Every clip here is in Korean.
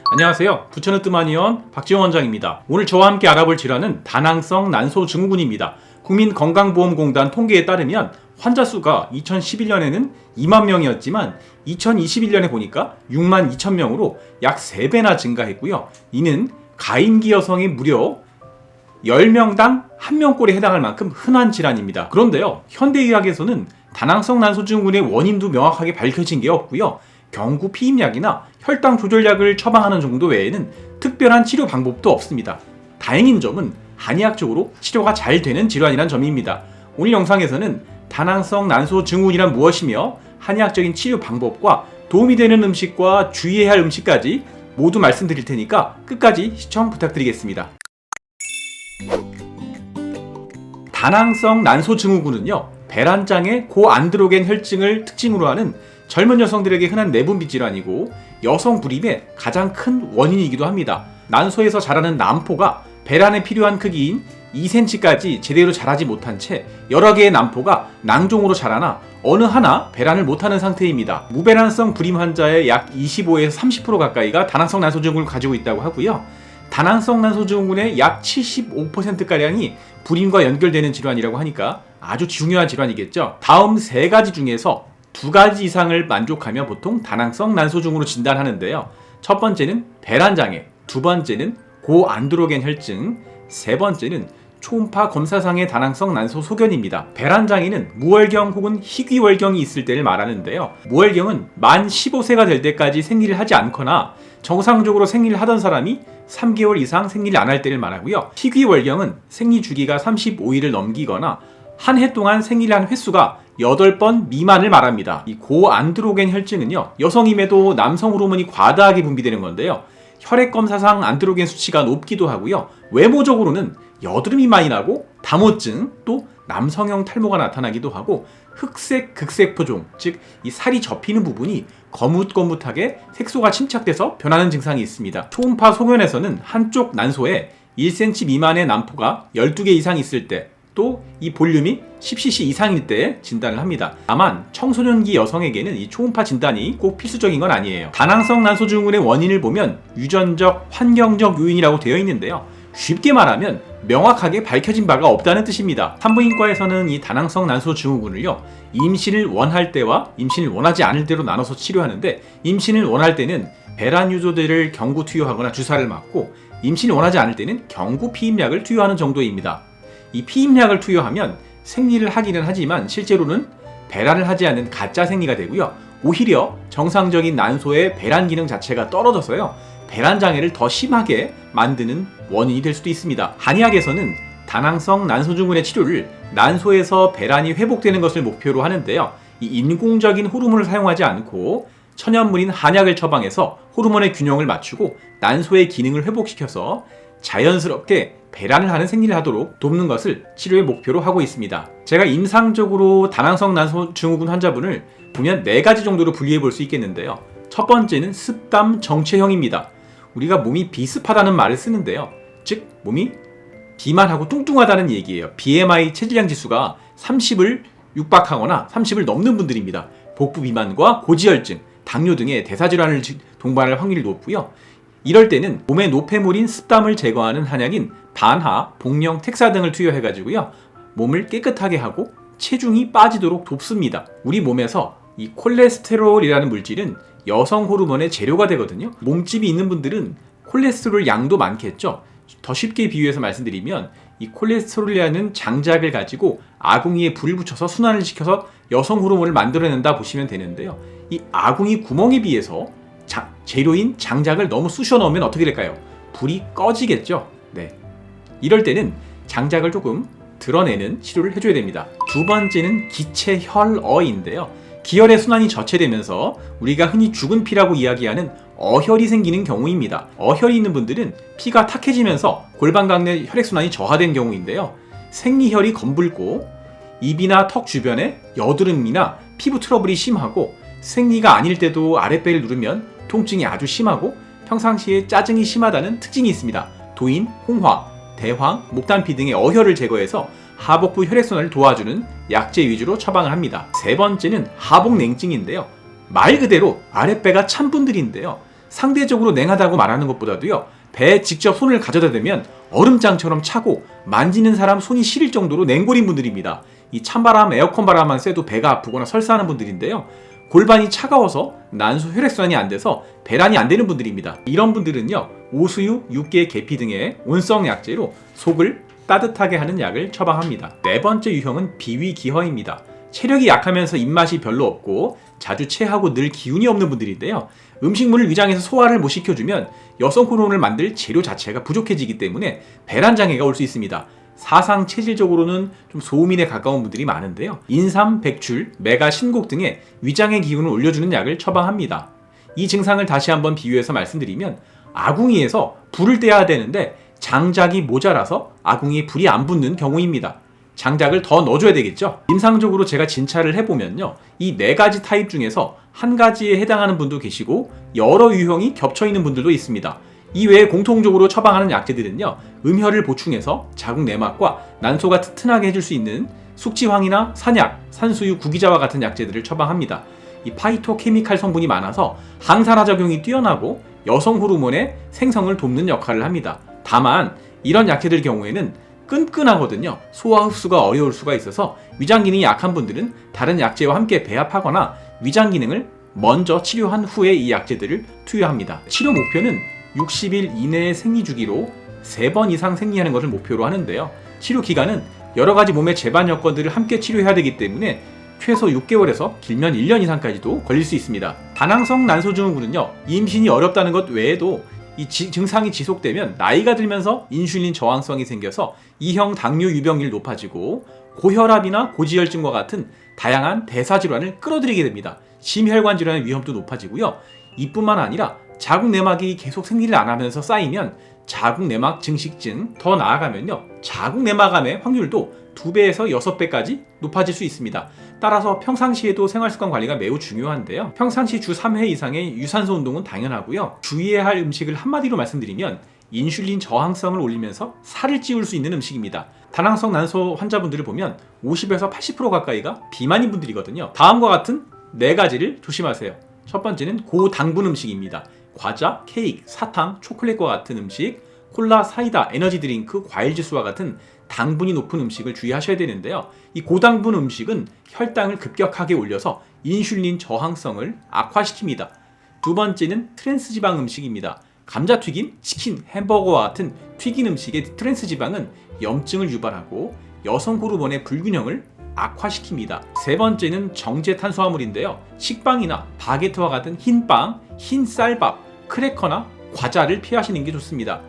안녕하세요. 부천의 뜸한의원 박지원 원장입니다. 오늘 저와 함께 알아볼 질환은 다낭성 난소증후군입니다. 국민건강보험공단 통계에 따르면 환자 수가 2011년에는 2만 명이었지만 2021년에 보니까 6만 2천 명으로 약 3배나 증가했고요. 이는 가임기 여성이 무려 10명당 1명꼴에 해당할 만큼 흔한 질환입니다. 그런데요, 현대의학에서는 다낭성 난소증후군의 원인도 명확하게 밝혀진 게 없고요. 경구 피임약이나 혈당 조절약을 처방하는 정도 외에는 특별한 치료 방법도 없습니다. 다행인 점은 한의학적으로 치료가 잘 되는 질환이란 점입니다. 오늘 영상에서는 다낭성 난소증후군이란 무엇이며 한의학적인 치료 방법과 도움이 되는 음식과 주의해야 할 음식까지 모두 말씀드릴 테니까 끝까지 시청 부탁드리겠습니다. 다낭성 난소증후군은요, 배란장의 고안드로겐 혈증을 특징으로 하는 젊은 여성들에게 흔한 내분비 질환이고 여성 불임의 가장 큰 원인이기도 합니다. 난소에서 자라는 난포가 배란에 필요한 크기인 2cm까지 제대로 자라지 못한 채 여러 개의 난포가 낭종으로 자라나 어느 하나 배란을 못하는 상태입니다. 무배란성 불임 환자의 약 25에서 30% 가까이가 다낭성 난소증후군을 가지고 있다고 하고요. 다낭성 난소증후군의 약 75%가량이 불임과 연결되는 질환이라고 하니까 아주 중요한 질환이겠죠. 다음 3가지 중에서 2가지 이상을 만족하면 보통 다낭성 난소증후군으로 진단하는데요. 첫 번째는 배란장애, 두 번째는 고안드로겐 혈증, 세 번째는 초음파 검사상의 다낭성 난소 소견입니다. 배란장애는 무월경 혹은 희귀월경이 있을 때를 말하는데요. 무월경은 만 15세가 될 때까지 생리를 하지 않거나 정상적으로 생리를 하던 사람이 3개월 이상 생리를 안 할 때를 말하고요. 희귀월경은 생리 주기가 35일을 넘기거나 한 해 동안 생리를 한 횟수가 8번 미만을 말합니다. 이 고안드로겐 혈증은요, 여성임에도 남성 호르몬이 과다하게 분비되는 건데요. 혈액 검사상 안드로겐 수치가 높기도 하고요. 외모적으로는 여드름이 많이 나고 다모증, 또 남성형 탈모가 나타나기도 하고 흑색 극색포종, 즉 이 살이 접히는 부분이 거뭇거뭇하게 색소가 침착돼서 변하는 증상이 있습니다. 초음파 소견에서는 한쪽 난소에 1cm 미만의 난포가 12개 이상 있을 때, 또 이 볼륨이 10cc 이상일 때 진단을 합니다. 다만 청소년기 여성에게는 이 초음파 진단이 꼭 필수적인 건 아니에요. 다낭성 난소증후군의 원인을 보면 유전적, 환경적 요인이라고 되어 있는데요. 쉽게 말하면 명확하게 밝혀진 바가 없다는 뜻입니다. 산부인과에서는 이 다낭성 난소증후군을요, 임신을 원할 때와 임신을 원하지 않을 때로 나눠서 치료하는데, 임신을 원할 때는 배란 유조제를 경구 투여하거나 주사를 맞고, 임신을 원하지 않을 때는 경구 피임약을 투여하는 정도입니다. 이 피임약을 투여하면 생리를 하기는 하지만 실제로는 배란을 하지 않는 가짜 생리가 되고요. 오히려 정상적인 난소의 배란 기능 자체가 떨어져서요, 배란 장애를 더 심하게 만드는 원인이 될 수도 있습니다. 한의학에서는 다낭성 난소증후군의 치료를 난소에서 배란이 회복되는 것을 목표로 하는데요. 이 인공적인 호르몬을 사용하지 않고 천연물인 한약을 처방해서 호르몬의 균형을 맞추고 난소의 기능을 회복시켜서 자연스럽게 배란을 하는 생리를 하도록 돕는 것을 치료의 목표로 하고 있습니다. 제가 임상적으로 다낭성 난소증후군 환자분을 보면 4가지 정도로 분리해 볼 수 있겠는데요. 첫 번째는 습담 정체형입니다. 우리가 몸이 비습하다는 말을 쓰는데요. 즉 몸이 비만하고 뚱뚱하다는 얘기예요. BMI 체질량 지수가 30을 육박하거나 30을 넘는 분들입니다. 복부 비만과 고지혈증, 당뇨 등의 대사질환을 동반할 확률이 높고요. 이럴 때는 몸의 노폐물인 습담을 제거하는 한약인 반하, 복령, 택사 등을 투여해가지고요, 몸을 깨끗하게 하고 체중이 빠지도록 돕습니다. 우리 몸에서 이 콜레스테롤이라는 물질은 여성 호르몬의 재료가 되거든요. 몸집이 있는 분들은 콜레스테롤 양도 많겠죠. 더 쉽게 비유해서 말씀드리면 이 콜레스테롤이라는 장작을 가지고 아궁이에 불을 붙여서 순환을 시켜서 여성 호르몬을 만들어낸다 보시면 되는데요. 이 아궁이 구멍에 비해서 재료인 장작을 너무 쑤셔 넣으면 어떻게 될까요? 불이 꺼지겠죠. 네. 이럴 때는 장작을 조금 드러내는 치료를 해줘야 됩니다. 두 번째는 기체혈어인데요. 기혈의 순환이 저체되면서 우리가 흔히 죽은 피라고 이야기하는 어혈이 생기는 경우입니다. 어혈이 있는 분들은 피가 탁해지면서 골반강내 혈액순환이 저하된 경우인데요. 생리혈이 검붉고 입이나 턱 주변에 여드름이나 피부 트러블이 심하고 생리가 아닐 때도 아랫배를 누르면 통증이 아주 심하고 평상시에 짜증이 심하다는 특징이 있습니다. 도인, 홍화, 대황, 목단피 등의 어혈을 제거해서 하복부 혈액순환을 도와주는 약제 위주로 처방을 합니다. 세 번째는 하복냉증인데요. 말 그대로 아랫배가 찬 분들인데요. 상대적으로 냉하다고 말하는 것보다도요, 배에 직접 손을 가져다 대면 얼음장처럼 차고 만지는 사람 손이 시릴 정도로 냉골인 분들입니다. 이 찬바람, 에어컨 바람만 쐬도 배가 아프거나 설사하는 분들인데요. 골반이 차가워서 난소 혈액순환이 안 돼서 배란이 안 되는 분들입니다. 이런 분들은요, 오수유, 육개, 계피 등의 온성 약재로 속을 따뜻하게 하는 약을 처방합니다. 네 번째 유형은 비위기허입니다. 체력이 약하면서 입맛이 별로 없고 자주 체하고 늘 기운이 없는 분들인데요. 음식물을 위장해서 소화를 못 시켜주면 여성 호르몬을 만들 재료 자체가 부족해지기 때문에 배란장애가 올 수 있습니다. 사상 체질적으로는 좀 소음인에 가까운 분들이 많은데요. 인삼, 백출, 메가, 신곡 등의 위장의 기운을 올려주는 약을 처방합니다. 이 증상을 다시 한번 비유해서 말씀드리면 아궁이에서 불을 떼야 되는데 장작이 모자라서 아궁이에 불이 안 붙는 경우입니다. 장작을 더 넣어줘야 되겠죠. 임상적으로 제가 진찰을 해보면요, 이 네 가지 타입 중에서 한 가지에 해당하는 분도 계시고 여러 유형이 겹쳐있는 분들도 있습니다. 이외에 공통적으로 처방하는 약재들은요, 음혈을 보충해서 자궁 내막과 난소가 튼튼하게 해줄 수 있는 숙지황이나 산약, 산수유, 구기자와 같은 약재들을 처방합니다. 이 파이토케미칼 성분이 많아서 항산화 작용이 뛰어나고 여성 호르몬의 생성을 돕는 역할을 합니다. 다만 이런 약재들 경우에는 끈끈하거든요. 소화 흡수가 어려울 수가 있어서 위장 기능이 약한 분들은 다른 약재와 함께 배합하거나 위장 기능을 먼저 치료한 후에 이 약재들을 투여합니다. 치료 목표는 60일 이내의 생리 주기로 3번 이상 생리하는 것을 목표로 하는데요. 치료 기간은 여러 가지 몸의 재반 여건들을 함께 치료해야 되기 때문에 최소 6개월에서 길면 1년 이상까지도 걸릴 수 있습니다. 다낭성 난소증후군은요, 임신이 어렵다는 것 외에도 이 증상이 지속되면 나이가 들면서 인슐린 저항성이 생겨서 2형 당뇨 유병률이 높아지고 고혈압이나 고지혈증과 같은 다양한 대사질환을 끌어들이게 됩니다. 심혈관 질환의 위험도 높아지고요. 이뿐만 아니라 자궁 내막이 계속 생리를 안 하면서 쌓이면 자궁 내막 증식증, 더 나아가면요, 자궁 내막암의 확률도 2배에서 6배까지 높아질 수 있습니다. 따라서 평상시에도 생활습관 관리가 매우 중요한데요. 평상시 주 3회 이상의 유산소 운동은 당연하고요. 주의해야 할 음식을 한마디로 말씀드리면 인슐린 저항성을 올리면서 살을 찌울 수 있는 음식입니다. 다낭성 난소 환자분들을 보면 50에서 80% 가까이가 비만인 분들이거든요. 다음과 같은 4가지를 조심하세요. 첫 번째는 고당분 음식입니다. 과자, 케이크, 사탕, 초콜릿과 같은 음식, 콜라, 사이다, 에너지 드링크, 과일 주스와 같은 당분이 높은 음식을 주의하셔야 되는데요. 이 고당분 음식은 혈당을 급격하게 올려서 인슐린 저항성을 악화시킵니다. 두 번째는 트랜스지방 음식입니다. 감자튀김, 치킨, 햄버거와 같은 튀긴 음식의 트랜스지방은 염증을 유발하고 여성 호르몬의 불균형을 악화시킵니다. 세 번째는 정제 탄수화물인데요. 식빵이나 바게트와 같은 흰빵, 흰 쌀밥, 크래커나 과자를 피하시는 게 좋습니다.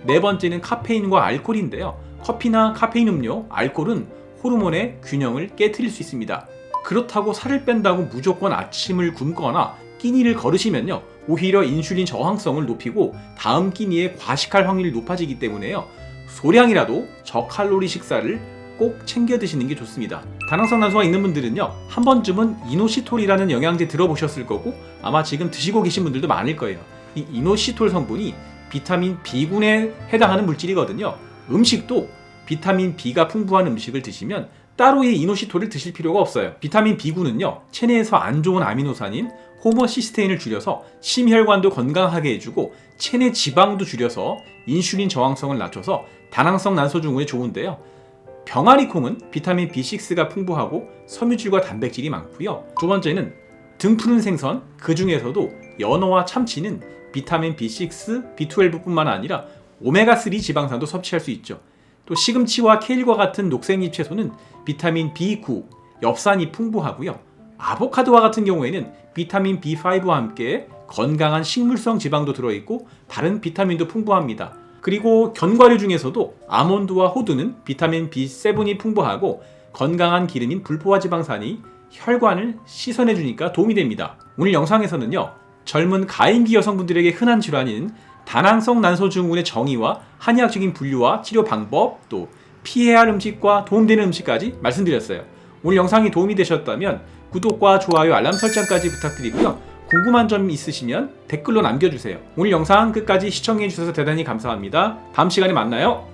네 번째는 카페인과 알코올인데요. 커피나 카페인 음료, 알코올은 호르몬의 균형을 깨트릴 수 있습니다. 그렇다고 살을 뺀다고 무조건 아침을 굶거나 끼니를 거르시면요, 오히려 인슐린 저항성을 높이고 다음 끼니에 과식할 확률이 높아지기 때문에요, 소량이라도 저칼로리 식사를 꼭 챙겨 드시는 게 좋습니다. 다낭성 난소가 있는 분들은요, 한 번쯤은 이노시톨이라는 영양제 들어보셨을 거고 아마 지금 드시고 계신 분들도 많을 거예요. 이 이노시톨 성분이 비타민 B군에 해당하는 물질이거든요. 음식도 비타민 B가 풍부한 음식을 드시면 따로 이 이노시톨을 드실 필요가 없어요. 비타민 B군은요, 체내에서 안 좋은 아미노산인 호모시스테인을 줄여서 심혈관도 건강하게 해주고 체내 지방도 줄여서 인슐린 저항성을 낮춰서 다낭성 난소증후에 좋은데요. 병아리콩은 비타민 B6가 풍부하고 섬유질과 단백질이 많고요. 두 번째는 등푸른 생선, 그 중에서도 연어와 참치는 비타민 B6, B12뿐만 아니라 오메가3 지방산도 섭취할 수 있죠. 또 시금치와 케일과 같은 녹색잎 채소는 비타민 B9, 엽산이 풍부하고요. 아보카도와 같은 경우에는 비타민 B5와 함께 건강한 식물성 지방도 들어있고 다른 비타민도 풍부합니다. 그리고 견과류 중에서도 아몬드와 호두는 비타민 B7이 풍부하고 건강한 기름인 불포화 지방산이 혈관을 씻어내주니까 도움이 됩니다. 오늘 영상에서는요, 젊은 가임기 여성분들에게 흔한 질환인 다낭성 난소증후군의 정의와 한의학적인 분류와 치료 방법, 또 피해야 할 음식과 도움되는 음식까지 말씀드렸어요. 오늘 영상이 도움이 되셨다면 구독과 좋아요, 알람 설정까지 부탁드리고요. 궁금한 점 있으시면 댓글로 남겨주세요. 오늘 영상 끝까지 시청해주셔서 대단히 감사합니다. 다음 시간에 만나요.